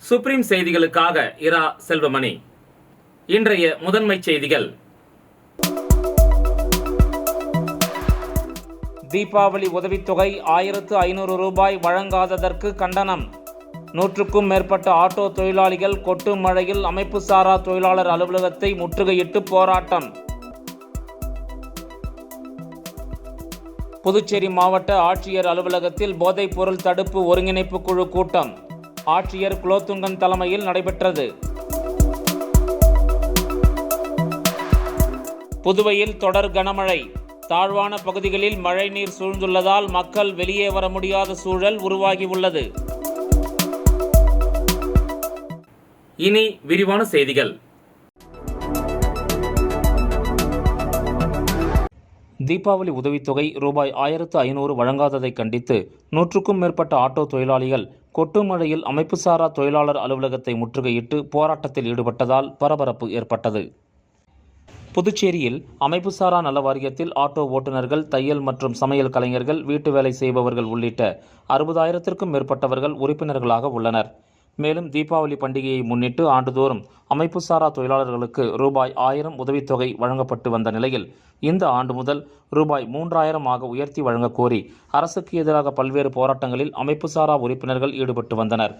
Supreme செய்திகளுக்காக இரா செல்வமணி. இன்றைய முதன்மை செய்திகள். தீபாவளி உதவித்தொகை 1500 ரூபாய் வழங்காததற்கு கண்டனம். 100க்கும் மேற்பட்ட ஆட்டோ தொழிலாளிகள் கொட்டு மழையில் அமைப்புசாரா தொழிலாளர் அலுவலகத்தை முற்றுகையிட்டு போராட்டம். புதுச்சேரி மாவட்ட ஆட்சியர் அலுவலகத்தில் போதைப்பொருள் தடுப்பு ஒருங்கிணைப்பு குழு கூட்டம் ஆட்சியர் குலோத்துங்கன் தலைமையில் நடைபெற்றது. புதுவையில் தொடர் கனமழை. தாழ்வான பகுதிகளில் மழைநீர் சூழ்ந்துள்ளதால் மக்கள் வெளியே வர முடியாத சூழல் உருவாகியுள்ளது. இனி விரிவான செய்திகள். தீபாவளி உதவித்தொகை ரூபாய் 1500 வழங்காததை கண்டித்து 100க்கும் மேற்பட்ட ஆட்டோ தொழிலாளிகள் கொட்டுமழையில் அமைப்புசாரா தொழிலாளர் அலுவலகத்தை முற்றுகையிட்டு போராட்டத்தில் ஈடுபட்டதால் பரபரப்பு ஏற்பட்டது. புதுச்சேரியில் அமைப்புசாரா நல வாரியத்தில் ஆட்டோ ஓட்டுநர்கள், தையல் மற்றும் சமையல் கலைஞர்கள், வீட்டு வேலை செய்பவர்கள் உள்ளிட்ட 60,000க்கும் மேற்பட்டவர்கள் உறுப்பினர்களாக உள்ளனர். மேலும் தீபாவளி பண்டிகையை முன்னிட்டு ஆண்டுதோறும் அமைப்புசாரா தொழிலாளர்களுக்கு ரூபாய் 1000 உதவித்தொகை வழங்கப்பட்டு வந்த நிலையில் இந்த ஆண்டு முதல் ரூபாய் 3000 உயர்த்தி வழங்க கோரி அரசுக்கு எதிராக பல்வேறு போராட்டங்களில் அமைப்புசாரா உறுப்பினர்கள் ஈடுபட்டு வந்தனர்.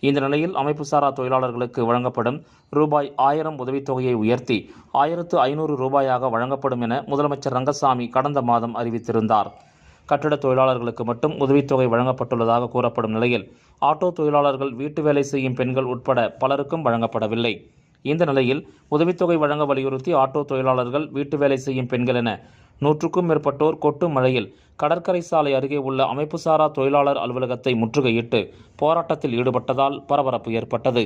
இந்த நிலையில் அமைப்புசாரா தொழிலாளர்களுக்கு வழங்கப்படும் ரூபாய் 1000 உதவித்தொகையை உயர்த்தி 1500 ரூபாயாக வழங்கப்படும் என முதலமைச்சர் ரங்கசாமி கடந்த மாதம் அறிவித்திருந்தார். கட்டிட தொழிலாளர்களுக்கு மட்டும் உதவித்தொகை வழங்கப்பட்டுள்ளதாக கூறப்படும் நிலையில் ஆட்டோ தொழிலாளர்கள், வீட்டு வேலை செய்யும் பெண்கள் உட்பட பலருக்கும் வழங்கப்படவில்லை. இந்த நிலையில் உதவித்தொகை வழங்க வலியுறுத்தி ஆட்டோ தொழிலாளர்கள், வீட்டு வேலை செய்யும் பெண்கள் என 100க்கும் மேற்பட்டோர் கொட்டு மழையில் கடற்கரை சாலை அருகே உள்ள அமைப்புசாரா தொழிலாளர் அலுவலகத்தை முற்றுகையிட்டு போராட்டத்தில் ஈடுபட்டதால் பரபரப்பு ஏற்பட்டது.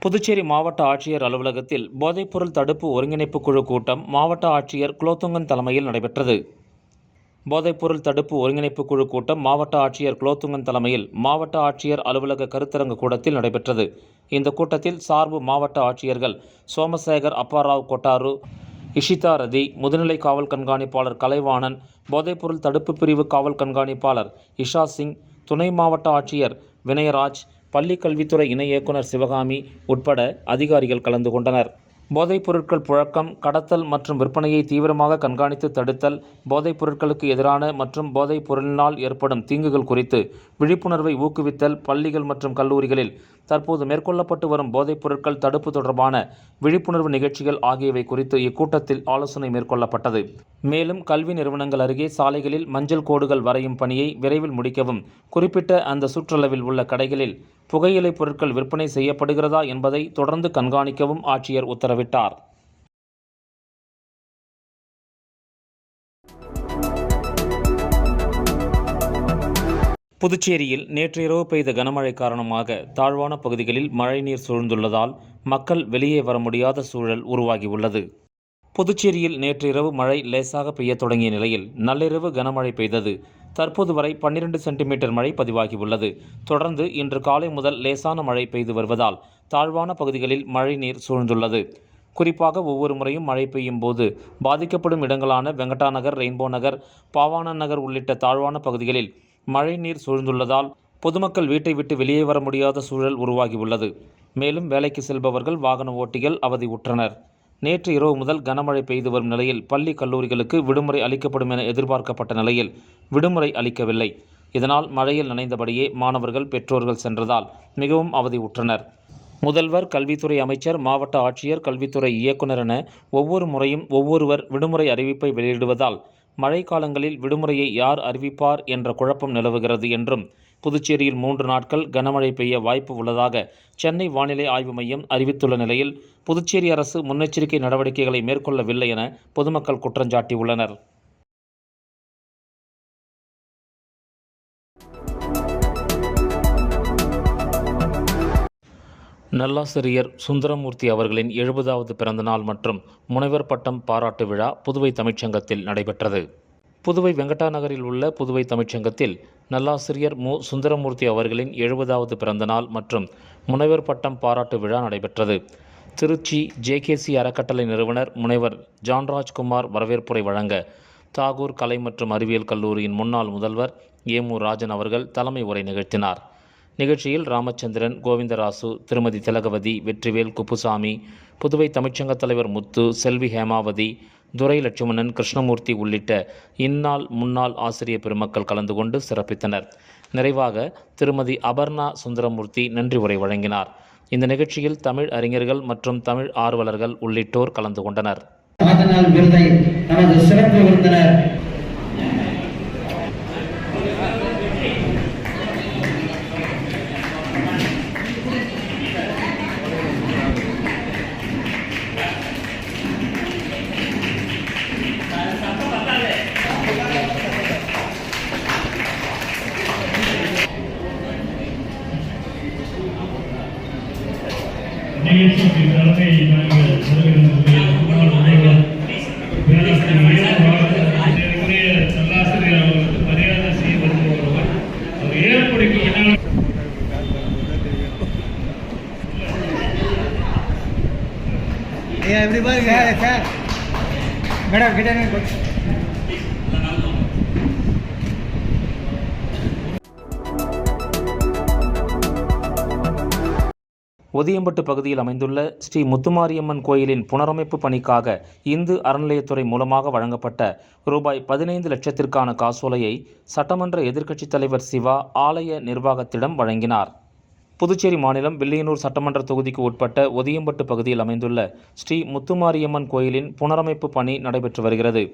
புதுச்சேரி மாவட்ட ஆட்சியர் அலுவலகத்தில் போதைப்பொருள் தடுப்பு ஒருங்கிணைப்பு குழு கூட்டம் மாவட்ட ஆட்சியர் குலோத்துங்கன் தலைமையில் நடைபெற்றது. போதைப்பொருள் தடுப்பு ஒருங்கிணைப்பு குழு கூட்டம் மாவட்ட ஆட்சியர் குலோத்துங்கன் தலைமையில் மாவட்ட ஆட்சியர் அலுவலக கருத்தரங்கு கூடத்தில் நடைபெற்றது. இந்த கூட்டத்தில் சார்பு மாவட்ட ஆட்சியர்கள் சோமசேகர் அப்பாராவ் கொட்டாரு, இஷிதா ரதி, முதுநிலை காவல் கண்காணிப்பாளர் கலைவாணன், போதைப்பொருள் தடுப்பு பிரிவு காவல் கண்காணிப்பாளர் இஷா சிங், துணை மாவட்ட ஆட்சியர் வினயராஜ், பள்ளி கல்வித்துறை இணை இயக்குனர் சிவகாமி உட்பட அதிகாரிகள் கலந்து கொண்டனர். போதைப் பொருட்கள் புழக்கம், கடத்தல் மற்றும் விற்பனையை தீவிரமாக கண்காணித்து தடுத்தல், போதைப் பொருட்களுக்கு எதிரான மற்றும் போதைப் பொருளினால் ஏற்படும் தீங்குகள் குறித்து விழிப்புணர்வை ஊக்குவித்தல், பள்ளிகள் மற்றும் கல்லூரிகளில் தற்போது மேற்கொள்ளப்பட்டு வரும் போதைப் பொருட்கள் தடுப்பு தொடர்பான விழிப்புணர்வு நிகழ்ச்சிகள் ஆகியவை குறித்து இக்கூட்டத்தில் ஆலோசனை மேற்கொள்ளப்பட்டது. மேலும் கல்வி நிறுவனங்கள் அருகே சாலைகளில் மஞ்சள் கோடுகள் வரையும் பணியை விரைவில் முடிக்கவும், குறிப்பிட்ட அந்த சுற்றளவில் உள்ள கடைகளில் புகையிலை பொருட்கள் விற்பனை செய்யப்படுகிறதா என்பதை தொடர்ந்து கண்காணிக்கவும் ஆட்சியர் உத்தரவிட்டார். புதுச்சேரியில் நேற்று இரவு பெய்த கனமழை காரணமாக தாழ்வான பகுதிகளில் மழைநீர் சூழ்ந்துள்ளதால் மக்கள் வெளியே வர முடியாத சூழல் உருவாகியுள்ளது. புதுச்சேரியில் நேற்று இரவு மழை லேசாக பெய்ய தொடங்கிய நிலையில் நள்ளிரவு கனமழை பெய்தது. தற்போது வரை 12 சென்டிமீட்டர் மழை பதிவாகியுள்ளது. தொடர்ந்து இன்று காலை முதல் லேசான மழை பெய்து வருவதால் தாழ்வான பகுதிகளில் மழைநீர் சூழ்ந்துள்ளது. குறிப்பாக ஒவ்வொரு முறையும் மழை பெய்யும் போது பாதிக்கப்படும் இடங்களான வெங்கடா நகர், ரெயின்போ நகர், பாவாணன் நகர் உள்ளிட்ட தாழ்வான பகுதிகளில் மழைநீர் சூழ்ந்துள்ளதால் பொதுமக்கள் வீட்டை விட்டு வெளியே வர முடியாத சூழல் உருவாகியுள்ளது. மேலும் வேலைக்கு செல்பவர்கள், வாகன ஓட்டிகள் அவதியுற்றனர். நேற்று இரவு முதல் கனமழை பெய்து வரும் நிலையில் பள்ளி, கல்லூரிகளுக்கு விடுமுறை அளிக்கப்படும் என எதிர்பார்க்கப்பட்ட நிலையில் விடுமுறை அளிக்கவில்லை. இதனால் மழையில் நனைந்தபடியே மாணவர்கள், பெற்றோர்கள் சென்றதால் மிகவும் அவதியுற்றனர். முதல்வர், கல்வித்துறை அமைச்சர், மாவட்ட ஆட்சியர், கல்வித்துறை இயக்குனர் என ஒவ்வொரு முறையும் ஒவ்வொருவர் விடுமுறை அறிவிப்பை வெளியிடுவதால் மழை காலங்களில் விடுமுறையை யார் அறிவிப்பார் என்ற குழப்பம் நிலவுகிறது என்றும், புதுச்சேரியில் 3 நாட்கள் கனமழை பெய்ய வாய்ப்பு உள்ளதாக சென்னை வானிலை ஆய்வு மையம் அறிவித்துள்ள நிலையில் புதுச்சேரி அரசு முன்னெச்சரிக்கை நடவடிக்கைகளை மேற்கொள்ளவில்லை என பொதுமக்கள் குற்றஞ்சாட்டியுள்ளனர். நல்லாசிரியர் சுந்தரமூர்த்தி அவர்களின் 70வது பிறந்தநாள் மற்றும் முனைவர் பட்டம் பாராட்டு விழா புதுவை தமிழ்ச்சங்கத்தில் நடைபெற்றது. புதுவை வெங்கடா நகரில் உள்ள புதுவை தமிழ்ச்சங்கத்தில் நல்லாசிரியர் சுந்தரமூர்த்தி அவர்களின் 70வது பிறந்தநாள் மற்றும் முனைவர் பட்டம் பாராட்டு விழா நடைபெற்றது. திருச்சி JKC அறக்கட்டளை நிறுவனர் முனைவர் ஜான்ராஜ்குமார் வரவேற்புரை வழங்க தாகூர் கலை மற்றும் அறிவியல் கல்லூரியின் முன்னாள் முதல்வர் ஏமு ராஜன் அவர்கள் தலைமை உரை நிகழ்த்தினார். நிகழ்ச்சியில் ராமச்சந்திரன், கோவிந்தராசு, திருமதி திலகவதி, வெற்றிவேல், குப்புசாமி, புதுவை தமிழ்ச்சங்க தலைவர் முத்து, செல்வி ஹேமாவதி, துரை லட்சுமணன், கிருஷ்ணமூர்த்தி உள்ளிட்ட இந்நாள் முன்னாள் ஆசிரியர் பெருமக்கள் கலந்து கொண்டு சிறப்பித்தனர். நிறைவாக திருமதி அபர்ணா சுந்தரமூர்த்தி நன்றி உரை வழங்கினார். இந்த நிகழ்ச்சியில் தமிழ் அறிஞர்கள் மற்றும் தமிழ் ஆர்வலர்கள் உள்ளிட்டோர் கலந்து கொண்டனர். நிகழ்ச்சிக்கு தலைமை நல்லாசிரியர் அவர்களுக்கு மரியாதை செய்ய விரும்புகிறவர் அவர் ஏற்படுத்தி ஒதியம்பட்டு பகுதியில் அமைந்துள்ள ஸ்ரீ முத்துமாரியம்மன் கோயிலின் புனரமைப்பு பணிக்காக இந்து அறநிலையத்துறை மூலமாக வழங்கப்பட்ட ரூபாய் 15 லட்சத்திற்கான காசோலையை சட்டமன்ற எதிர்க்கட்சித் தலைவர் சிவா ஆலய நிர்வாகத்திடம் வழங்கினார். புதுச்சேரி மாநிலம் வில்லியனூர் சட்டமன்ற தொகுதிக்கு உட்பட்ட ஒதியம்பட்டு பகுதியில் அமைந்துள்ள ஸ்ரீ முத்துமாரியம்மன் கோயிலின் புனரமைப்பு பணி நடைபெற்று வருகிறது.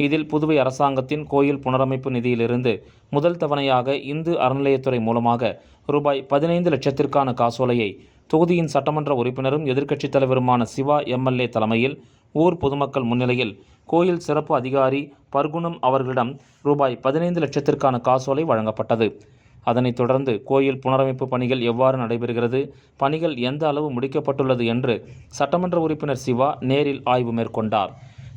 இதில் புதுவை அரசாங்கத்தின் கோயில் புனரமைப்பு நிதியிலிருந்து முதல் தவணையாக இந்து அறநிலையத்துறை மூலமாக ரூபாய் 15 லட்சத்திற்கான காசோலையை தொகுதியின் சட்டமன்ற உறுப்பினரும் எதிர்க்கட்சித் தலைவருமான சிவா MLA தலைமையில் ஊர் பொதுமக்கள் முன்னிலையில் கோயில் சிறப்பு அதிகாரி பர்குணம் அவர்களிடம் ரூபாய் 15 லட்சத்திற்கான காசோலை வழங்கப்பட்டது. அதனைத் தொடர்ந்து கோயில் புனரமைப்பு பணிகள் எவ்வாறு நடைபெறுகிறது, பணிகள் எந்த அளவு முடிக்கப்பட்டுள்ளது என்று சட்டமன்ற உறுப்பினர் சிவா நேரில் ஆய்வு மேற்கொண்டார்.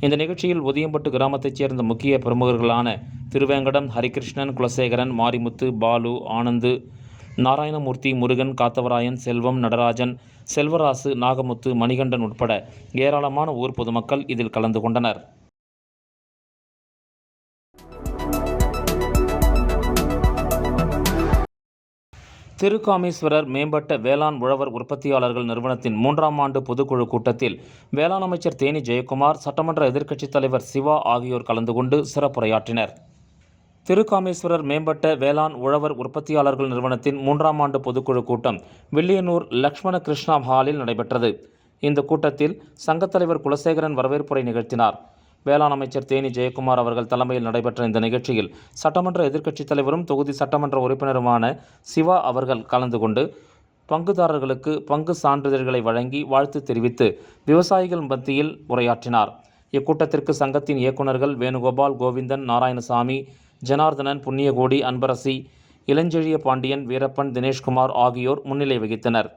இந்த நிகழ்ச்சியில் ஒதியம்பட்டு கிராமத்தைச் சேர்ந்த முக்கிய பிரமுகர்களான திருவேங்கடம், ஹரிகிருஷ்ணன், குலசேகரன், மாரிமுத்து, பாலு, ஆனந்து, நாராயணமூர்த்தி, முருகன், காத்தவராயன், செல்வம், நடராஜன், செல்வராசு, நாகமுத்து, மணிகண்டன் உட்பட ஏராளமான ஊர் பொதுமக்கள் இதில் கலந்து கொண்டனர். திருக்காமேஸ்வரர் மேம்பட்ட வேளாண் உழவர் உற்பத்தியாளர்கள் நிறுவனத்தின் 3ஆம் ஆண்டு பொதுக்குழு கூட்டத்தில் வேளாண் அமைச்சர் தேனி ஜெயக்குமார், சட்டமன்ற எதிர்க்கட்சித் தலைவர் சிவா ஆகியோர் கலந்து கொண்டு சிறப்புரையாற்றினர். திருக்காமேஸ்வரர் மேம்பட்ட வேளாண் உழவர் உற்பத்தியாளர்கள் நிறுவனத்தின் 3ஆம் ஆண்டு பொதுக்குழு கூட்டம் வில்லியனூர் லக்ஷ்மண கிருஷ்ணா ஹாலில் நடைபெற்றது. இந்த கூட்டத்தில் சங்கத்தலைவர் குலசேகரன் வரவேற்புரை நிகழ்த்தினார். வேளாண் அமைச்சர் தேனி ஜெயக்குமார் அவர்கள் தலைமையில் நடைபெற்ற இந்த நிகழ்ச்சியில் சட்டமன்ற எதிர்க்கட்சித் தலைவரும் தொகுதி சட்டமன்ற உறுப்பினருமான சிவா அவர்கள் கலந்து கொண்டு பங்குதாரர்களுக்கு பங்கு சான்றிதழ்களை வழங்கி வாழ்த்து தெரிவித்து விவசாயிகள் மத்தியில் உரையாற்றினார். இக்கூட்டத்திற்கு சங்கத்தின் இயக்குநர்கள் வேணுகோபால், கோவிந்தன், நாராயணசாமி, ஜனார்தனன், புண்ணியகோடி, அன்பரசி, இளஞ்செழிய பாண்டியன், வீரப்பன், தினேஷ்குமார் ஆகியோர் முன்னிலை வகித்தனர்.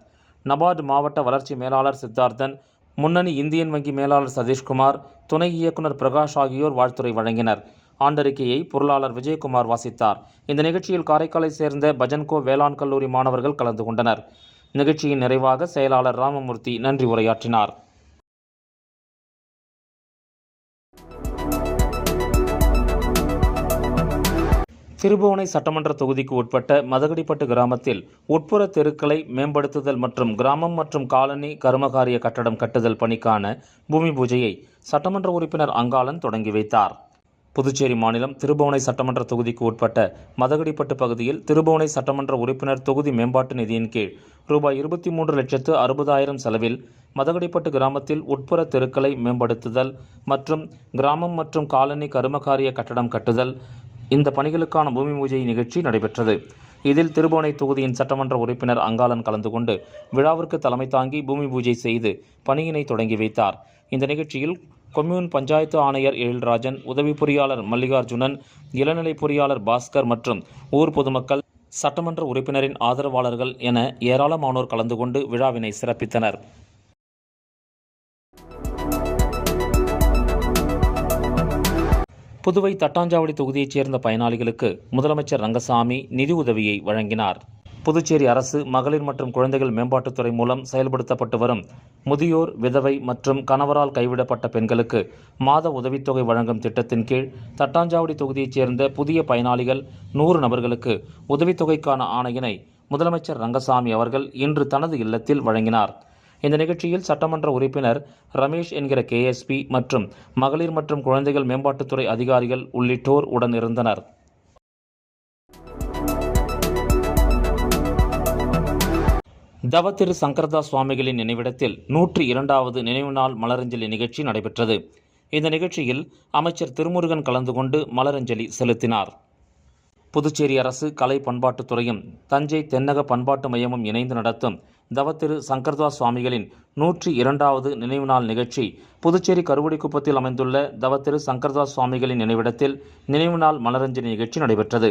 நபார்டு மாவட்ட வளர்ச்சி மேலாளர் சித்தார்த்தன், முன்னணி இந்தியன் வங்கி மேலாளர் சதீஷ்குமார், துணை இயக்குநர் பிரகாஷ் ஆகியோர் வாழ்த்துரை வழங்கினர். ஆண்டறிக்கையை பொருளாளர் விஜயகுமார் வாசித்தார். இந்த நிகழ்ச்சியில் காரைக்காலை சேர்ந்த பஜன்கோ வேளாண் கல்லூரி மாணவர்கள் கலந்து கொண்டனர். நிகழ்ச்சியின் நிறைவாக செயலாளர் ராமமூர்த்தி நன்றி உரையாற்றினார். திருபுவனை சட்டமன்ற தொகுதிக்கு உட்பட்ட மதகடிப்பட்டு கிராமத்தில் உட்புற தெருக்களை மேம்படுத்துதல் மற்றும் கிராமம் மற்றும் காலனி கருமகாரிய கட்டடம் கட்டுதல் பணிக்கான பூமி பூஜையை சட்டமன்ற உறுப்பினர் அங்காளன் தொடங்கி வைத்தார். புதுச்சேரி மாநிலம் திருபுவனை சட்டமன்ற தொகுதிக்கு உட்பட்ட மதகடிப்பட்டு பகுதியில் திருபுவனை சட்டமன்ற உறுப்பினர் தொகுதி மேம்பாட்டு நிதியின் கீழ் ரூபாய் 23,60,000 செலவில் மதகடிப்பட்டு கிராமத்தில் உட்புற தெருக்களை மேம்படுத்துதல் மற்றும் கிராமம் மற்றும் காலனி கருமகாரிய கட்டடம் கட்டுதல் இந்த பணிகளுக்கான பூமி பூஜை நிகழ்ச்சி நடைபெற்றது. இதில் திருபுவனை தொகுதியின் சட்டமன்ற உறுப்பினர் அங்காளன் கலந்து கொண்டு விழாவிற்கு தலைமை தாங்கி பூமி பூஜை செய்து பணியினை தொடங்கி வைத்தார். இந்த நிகழ்ச்சியில் கொம்யூன் பஞ்சாயத்து ஆணையர் எழில்ராஜன், உதவி பொறியாளர் மல்லிகார்ஜுனன், இளநிலை பொறியாளர் பாஸ்கர் மற்றும் ஊர் பொதுமக்கள் சட்டமன்ற உறுப்பினரின் ஆதரவாளர்கள் என ஏராளமானோர் கலந்து கொண்டு விழாவினை சிறப்பித்தனர். புதுவை தட்டாஞ்சாவடி தொகுதியைச் சேர்ந்த பயனாளிகளுக்கு முதலமைச்சர் ரங்கசாமி நிதி உதவியை வழங்கினார். புதுச்சேரி அரசு மகளிர் மற்றும் குழந்தைகள் மேம்பாட்டுத்துறை மூலம் செயல்படுத்தப்பட்டு வரும் முதியோர், விதவை மற்றும் கணவரால் கைவிடப்பட்ட பெண்களுக்கு மாத உதவித்தொகை வழங்கும் திட்டத்தின் கீழ் தட்டாஞ்சாவடி தொகுதியைச் சேர்ந்த புதிய பயனாளிகள் 100 நபர்களுக்கு உதவித்தொகைக்கான ஆணையினை முதலமைச்சர் ரங்கசாமி அவர்கள் இன்று தனது இல்லத்தில் வழங்கினார். இந்த நிகழ்ச்சியில் சட்டமன்ற உறுப்பினர் ரமேஷ் என்கிற KSP மற்றும் மகளிர் மற்றும் குழந்தைகள் மேம்பாட்டுத்துறை அதிகாரிகள் உள்ளிட்டோர் உடன் இருந்தனர். தவத்திரு சங்கரதாஸ் சுவாமிகளின் நினைவிடத்தில் 102வது நினைவு நாள் மலரஞ்சலி நிகழ்ச்சி நடைபெற்றது. இந்த நிகழ்ச்சியில் அமைச்சர் திருமுருகன் கலந்து கொண்டு மலரஞ்சலி செலுத்தினார். புதுச்சேரி அரசு கலை பண்பாட்டுத்துறையும் தஞ்சை தென்னக பண்பாட்டு மையமும் இணைந்து நடத்தும் தவத்திரு சங்கரதாஸ் சுவாமிகளின் 102வது நினைவு நாள் நிகழ்ச்சி புதுச்சேரி கருவடிக்குப்பத்தில் அமைந்துள்ள தவத்திரு சங்கரதாஸ் சுவாமிகளின் நினைவிடத்தில் நினைவு நாள் மலரஞ்சலி நிகழ்ச்சி நடைபெற்றது.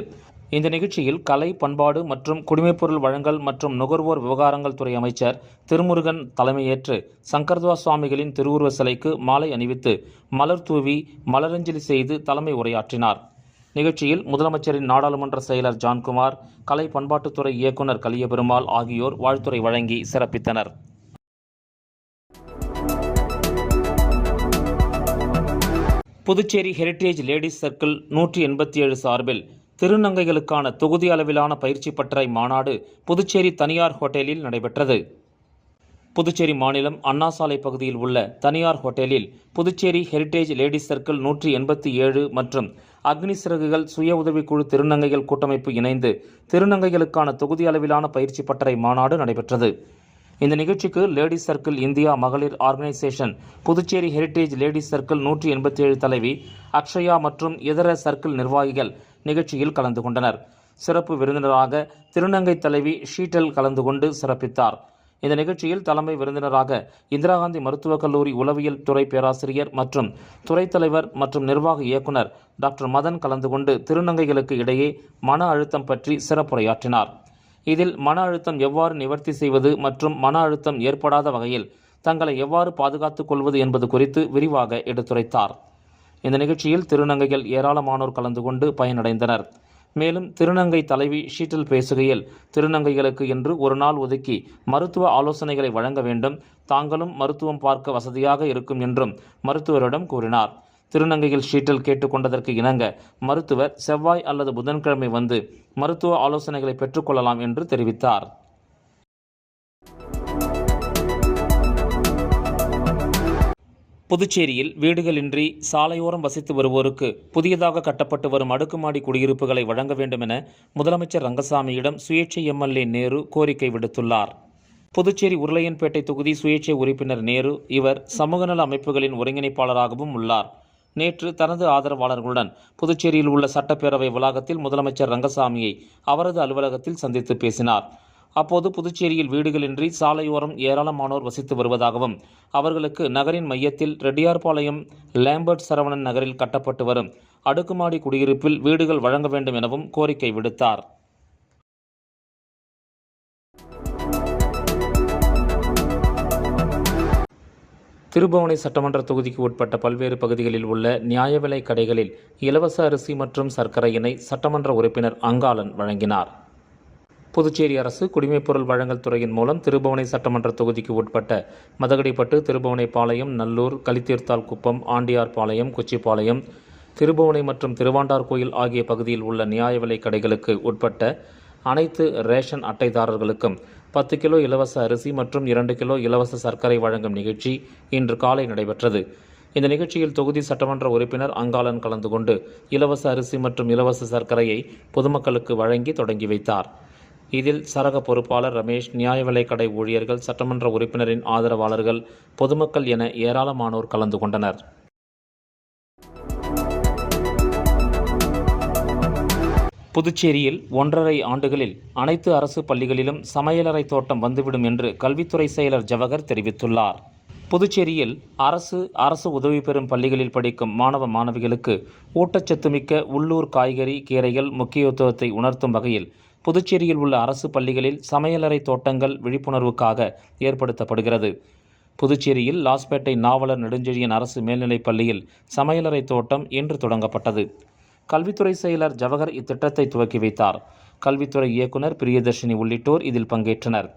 இந்த நிகழ்ச்சியில் கலை, பண்பாடு மற்றும் குடிமைப்பொருள் வழங்கல் மற்றும் நுகர்வோர் விவகாரங்கள் துறை அமைச்சர் திருமுருகன் தலைமையேற்று சங்கரதாஸ் சுவாமிகளின் திருவுருவ சிலைக்கு மாலை அணிவித்து மலர் தூவி மலரஞ்சலி செய்து தலைமை உரையாற்றினார். நிகழ்ச்சியில் முதலமைச்சரின் நாடாளுமன்ற செயலர் ஜான்குமார், கலை பண்பாட்டுத்துறை இயக்குநர் கலியபெருமாள் ஆகியோர் வாழ்த்துரை வழங்கி சிறப்பித்தனர். புதுச்சேரி ஹெரிட்டேஜ் லேடிஸ் சர்க்கிள் 187 சார்பில் திருநங்கைகளுக்கான தொகுதி அளவிலான பயிற்சி பட்டறை மாநாடு புதுச்சேரி தனியார் ஹோட்டலில் நடைபெற்றது. புதுச்சேரி மாநிலம் அண்ணா சாலை பகுதியில் உள்ள தனியார் ஹோட்டலில் புதுச்சேரி ஹெரிட்டேஜ் லேடிஸ் சர்க்கிள் 187 மற்றும் அக்னி சிறகுகள் சுய உதவிக்குழு திருநங்கைகள் கூட்டமைப்பு இணைந்து திருநங்கைகளுக்கான தொகுதி அளவிலான பயிற்சி பட்டறை மாநாடு நடைபெற்றது. இந்த நிகழ்ச்சிக்கு லேடிஸ் சர்க்கிள் இந்தியா மகளிர் organisation, Puducherry heritage ladies circle 187 தலைவி அக்ஷயா மற்றும் இதர சர்க்கிள் நிர்வாகிகள் நிகழ்ச்சியில் கலந்து கொண்டனர். சிறப்பு விருந்தினராக திருநங்கை தலைவி ஷீட்டல் கலந்து கொண்டு சிறப்பித்தார். இந்த நிகழ்ச்சியில் தலைமை விருந்தினராக இந்திரா காந்தி மருத்துவக் கல்லூரி உளவியல் துறை பேராசிரியர் மற்றும் துறைத் தலைவர் மற்றும் நிர்வாக இயக்குனர் டாக்டர் மதன் கலந்து கொண்டு திருநங்கைகளுக்கு இடையே மன அழுத்தம் பற்றி சிறப்புரையாற்றினார். இதில் மன அழுத்தம் எவ்வாறு நிவர்த்தி செய்வது மற்றும் மன அழுத்தம் ஏற்படாத வகையில் தங்களை எவ்வாறு பாதுகாத்துக் கொள்வது என்பது குறித்து விரிவாக எடுத்துரைத்தார். இந்த நிகழ்ச்சியில் திருநங்கைகள் ஏராளமானோர் கலந்து கொண்டு பயனடைந்தனர். மேலும் திருநங்கை தலைவி ஷீட்டல் பேசுகையில், திருநங்கைகளுக்கு என்று ஒரு நாள் ஒதுக்கி மருத்துவ ஆலோசனைகளை வழங்க வேண்டும், தாங்களும் மருத்துவம் பார்க்க வசதியாக இருக்கும் என்றும் மருத்துவரிடம் கூறினார். திருநங்கைகள் ஷீட்டல் கேட்டுக்கொண்டதற்கு இணங்க மருத்துவர் செவ்வாய் அல்லது புதன்கிழமை வந்து மருத்துவ ஆலோசனைகளை பெற்றுக்கொள்ளலாம் என்று தெரிவித்தார். புதுச்சேரியில் வீடுகளின்றி சாலையோரம் வசித்து வருவோருக்கு புதியதாக கட்டப்பட்டு வரும் அடுக்குமாடி குடியிருப்புகளை வழங்க வேண்டும் என முதலமைச்சர் ரங்கசாமியிடம் சுயேட்சை MLA நேரு கோரிக்கை விடுத்துள்ளார். புதுச்சேரி உருளையன்பேட்டை தொகுதி சுயேட்சை உறுப்பினர் நேரு இவர் சமூக நல அமைப்புகளின் ஒருங்கிணைப்பாளராகவும் உள்ளார். நேற்று தனது ஆதரவாளர்களுடன் புதுச்சேரியில் உள்ள சட்டப்பேரவை வளாகத்தில் முதலமைச்சர் ரங்கசாமியை அவரது அலுவலகத்தில் சந்தித்து பேசினார். அப்போது புதுச்சேரியில் வீடுகளின்றி சாலையோரம் ஏராளமானோர் வசித்து வருவதாகவும் அவர்களுக்கு நகரின் மையத்தில் ரெட்டியார்பாளையம் லேம்பர்ட் சரவணன் நகரில் கட்டப்பட்டு வரும் அடுக்குமாடி குடியிருப்பில் வீடுகள் வழங்க வேண்டும் எனவும் கோரிக்கை விடுத்தார். திருபுவனை சட்டமன்ற தொகுதிக்கு உட்பட்ட பல்வேறு பகுதிகளில் உள்ள நியாய விலை கடைகளில் இலவச அரிசி மற்றும் சர்க்கரையினை சட்டமன்ற உறுப்பினர் அங்காளன் வழங்கினார். புதுச்சேரி அரசு குடிமைப்பொருள் வழங்கல் துறையின் மூலம் திருபுவனை சட்டமன்ற தொகுதிக்கு உட்பட்ட மதகடிப்பட்டு, திருபுவனைப்பாளையம், நல்லூர், கலித்தீர்த்தால் குப்பம், ஆண்டியார்பாளையம், குச்சிப்பாளையம், திருபுவனை மற்றும் திருவாண்டார் கோயில் ஆகிய பகுதியில் உள்ள நியாய விலை கடைகளுக்கு உட்பட்ட அனைத்து ரேஷன் அட்டைதாரர்களுக்கும் 10 கிலோ இலவச அரிசி மற்றும் 2 கிலோ இலவச சர்க்கரை வழங்கும் நிகழ்ச்சி இன்று காலை நடைபெற்றது. இந்த நிகழ்ச்சியில் தொகுதி சட்டமன்ற உறுப்பினர் அங்காளன் கலந்து கொண்டு இலவச அரிசி மற்றும் இலவச சர்க்கரையை பொதுமக்களுக்கு வழங்கி தொடங்கி வைத்தார். இதில் சரக பொறுப்பாளர் ரமேஷ், நியாய விலைக் கடை ஊழியர்கள், சட்டமன்ற உறுப்பினரின் ஆதரவாளர்கள், பொதுமக்கள் என ஏராளமானோர் கலந்து கொண்டனர். புதுச்சேரியில் 1.5 ஆண்டுகளில் அனைத்து அரசு பள்ளிகளிலும் சமையலறை தோட்டம் வந்துவிடும் என்று கல்வித்துறை செயலர் ஜவஹர் தெரிவித்துள்ளார். புதுச்சேரியில் அரசு உதவி பெறும் பள்ளிகளில் படிக்கும் மாணவ மாணவிகளுக்கு ஊட்டச்சத்துமிக்க உள்ளூர் காய்கறி, கீரைகள் முக்கியத்துவத்தை உணர்த்தும் வகையில் புதுச்சேரியில் உள்ள அரசு பள்ளிகளில் சமையலறை தோட்டங்கள் விழிப்புணர்வுக்காக ஏற்படுத்தப்படுகிறது. புதுச்சேரியில் லாஸ்பேட்டை நாவலர் நெடுஞ்செழியன் அரசு மேல்நிலைப் பள்ளியில் சமையலறை தோட்டம் இன்று தொடங்கப்பட்டது. கல்வித்துறை செயலர் ஜவஹர் இத்திட்டத்தை துவக்கி வைத்தார். கல்வித்துறை இயக்குனர் பிரியதர்ஷினி உள்ளிட்டோர் இதில் பங்கேற்றனர்.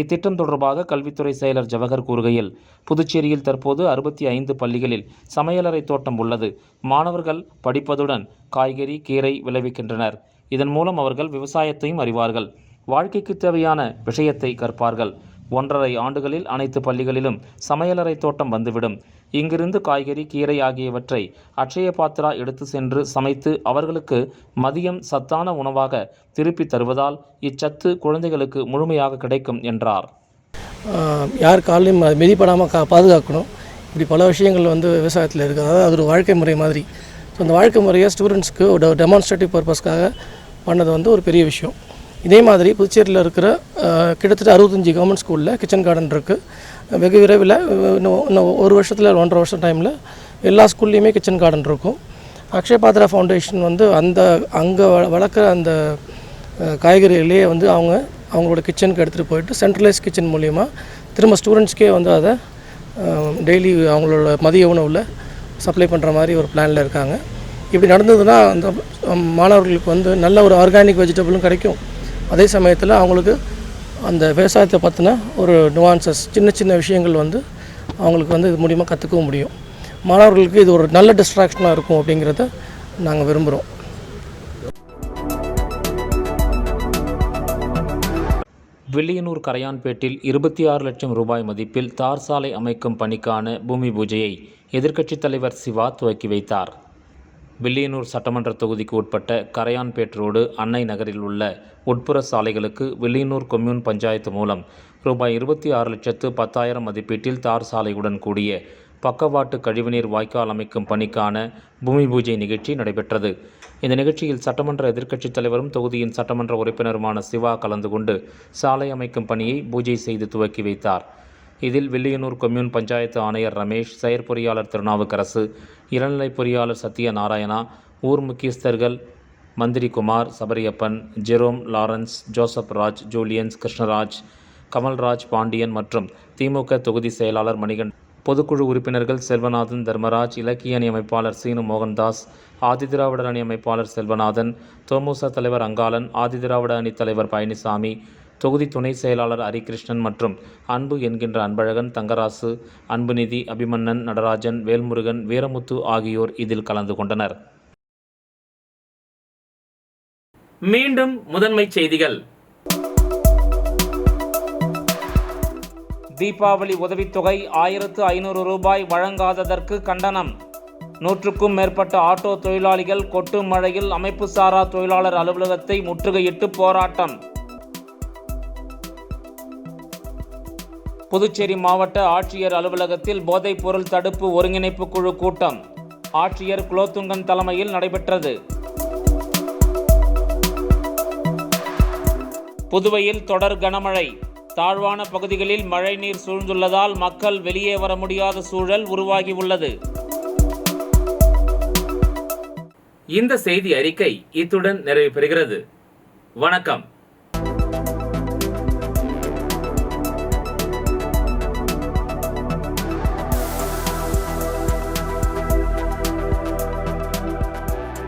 இத்திட்டம் தொடர்பாக கல்வித்துறை செயலர் ஜவஹர் கூறுகையில், புதுச்சேரியில் தற்போது 65 பள்ளிகளில் சமையலறை தோட்டம் உள்ளது. மாணவர்கள் படிப்பதுடன் காய்கறி, கீரை விளைவிக்கின்றனர். இதன் மூலம் அவர்கள் விவசாயத்தையும் அறிவார்கள். வாழ்க்கைக்கு தேவையான விஷயத்தை கற்பார்கள். 1.5 ஆண்டுகளில் அனைத்து பள்ளிகளிலும் சமையலறை தோட்டம் வந்துவிடும். இங்கிருந்து காய்கறி, கீரை ஆகியவற்றை அட்சய பாத்திரா எடுத்து சென்று சமைத்து அவர்களுக்கு மதியம் சத்தான உணவாக திருப்பி தருவதால் இச்சத்து குழந்தைகளுக்கு முழுமையாக கிடைக்கும் என்றார். யார் காலையும் மிதிப்படாமல் பாதுகாக்கணும். இப்படி பல விஷயங்கள் விவசாயத்தில் இருக்குது. அதாவது அது ஒரு வாழ்க்கை முறை மாதிரி. ஸோ அந்த வாழ்க்கை முறையை ஸ்டூடெண்ட்ஸ்க்கு ஒரு டெமான்ஸ்ட்ரேட்டிவ் பர்பஸ்க்காக பண்ணது ஒரு பெரிய விஷயம். இதே மாதிரி புதுச்சேரியில் இருக்கிற கிட்டத்தட்ட 65 கவர்மெண்ட் ஸ்கூலில் கிச்சன் கார்டன் இருக்குது. வெகு விரைவில் இன்னும் ஒரு வருஷத்தில் 1.5 வருஷம் டைமில் எல்லா ஸ்கூல்லேயுமே கிச்சன் கார்டன் இருக்கும். அக்ஷய பாத்ரா ஃபவுண்டேஷன் அங்கே வளர்க்குற அந்த காய்கறிகளையே அவங்களோட கிச்சனுக்கு எடுத்துகிட்டு போயிட்டு சென்ட்ரலைஸ் கிச்சன் மூலிமா திரும்ப ஸ்டூடெண்ட்ஸ்க்கே அதை டெய்லி அவங்களோட மதிய உணவில் சப்ளை பண்ணுற மாதிரி ஒரு பிளானில் இருக்காங்க. இப்படி நடந்ததுன்னா அந்த மாணவர்களுக்கு நல்ல ஒரு ஆர்கானிக் வெஜிடபிளும் கிடைக்கும். அதே சமயத்தில் அவங்களுக்கு அந்த விவசாயத்தை பற்றின ஒரு நுவான்சஸ், சின்ன சின்ன விஷயங்கள் அவங்களுக்கு இது மூலிமா கற்றுக்கவும் முடியும். மாணவர்களுக்கு இது ஒரு நல்ல டிஸ்ட்ராக்ஷனாக இருக்கும் அப்படிங்கிறத நாங்கள் விரும்புகிறோம். வில்லியனூர் கரையான்பேட்டில் 26 லட்சம் ரூபாய் மதிப்பில் தார் சாலை அமைக்கும் பணிக்கான பூமி பூஜையை எதிர்க்கட்சித் தலைவர் சிவா துவக்கி வைத்தார். வில்லியனூர் சட்டமன்ற தொகுதிக்கு உட்பட்ட கரையான்பேட் ரோடு அன்னை நகரில் உள்ள உட்புற சாலைகளுக்கு வில்லியனூர் கொம்யூன் பஞ்சாயத்து மூலம் ரூபாய் 26,10,000 மதிப்பீட்டில் தார் சாலையுடன் கூடிய பக்கவாட்டு கழிவுநீர் வாய்க்கால் அமைக்கும் பணிக்கான பூமி பூஜை நிகழ்ச்சி நடைபெற்றது. இந்த நிகழ்ச்சியில் சட்டமன்ற எதிர்க்கட்சித் தலைவரும் தொகுதியின் சட்டமன்ற உறுப்பினருமான சிவா கலந்து கொண்டு சாலை அமைக்கும் பணியை பூஜை செய்து துவக்கி வைத்தார். இதில் வில்லியனூர் கொம்யூன் பஞ்சாயத்து ஆணையர் ரமேஷ், செயற்பொறியாளர் திருநாவுக்கரசு, இளநிலை பொறியாளர் சத்யநாராயணா, ஊர் முக்கியஸ்தர்கள் மந்திரி Kumar, Sabariyappan, Jerome, Lawrence, Joseph Raj, Julians, Krishnaraj, Kamalraj, Pandian மற்றும் திமுக தொகுதி செயலாளர் மணிகண்டன், பொதுக்குழு உறுப்பினர்கள் செல்வநாதன், தர்மராஜ், இலக்கிய அணி அமைப்பாளர் சீனு மோகன்தாஸ், ஆதிதிராவிடர் அணி அமைப்பாளர் செல்வநாதன், தோமுச தலைவர் அங்காளன், ஆதிதிராவிட அணி தலைவர் பழனிசாமி, தொகுதி துணை செயலாளர் ஹரிகிருஷ்ணன் மற்றும் அன்பு என்கின்ற அன்பழகன், தங்கராசு, அன்புநிதி, அபிமன்னன், நடராஜன், வேல்முருகன், வீரமுத்து ஆகியோர் இதில் கலந்து கொண்டனர். மீண்டும் முதன்மை செய்திகள். தீபாவளி உதவித்தொகை 1500 ரூபாய் வழங்காததற்கு கண்டனம். 100க்கும் மேற்பட்ட ஆட்டோ தொழிலாளிகள் கொட்டும் மழையில் அமைப்பு சாரா தொழிலாளர் அலுவலகத்தை முற்றுகையிட்டு போராட்டம். புதுச்சேரி மாவட்ட ஆட்சியர் அலுவலகத்தில் போதைப் பொருள் தடுப்பு ஒருங்கிணைப்பு குழு கூட்டம் ஆட்சியர் குலோத்துங்கன் தலைமையில் நடைபெற்றது. புதுவையில் தொடர் கனமழை. தாழ்வான பகுதிகளில் மழை நீர் சூழ்ந்துள்ளதால் மக்கள் வெளியே வர முடியாத சூழல் உருவாகியுள்ளது. இந்த செய்தி அறிக்கை இத்துடன் நிறைவு பெறுகிறது. வணக்கம்.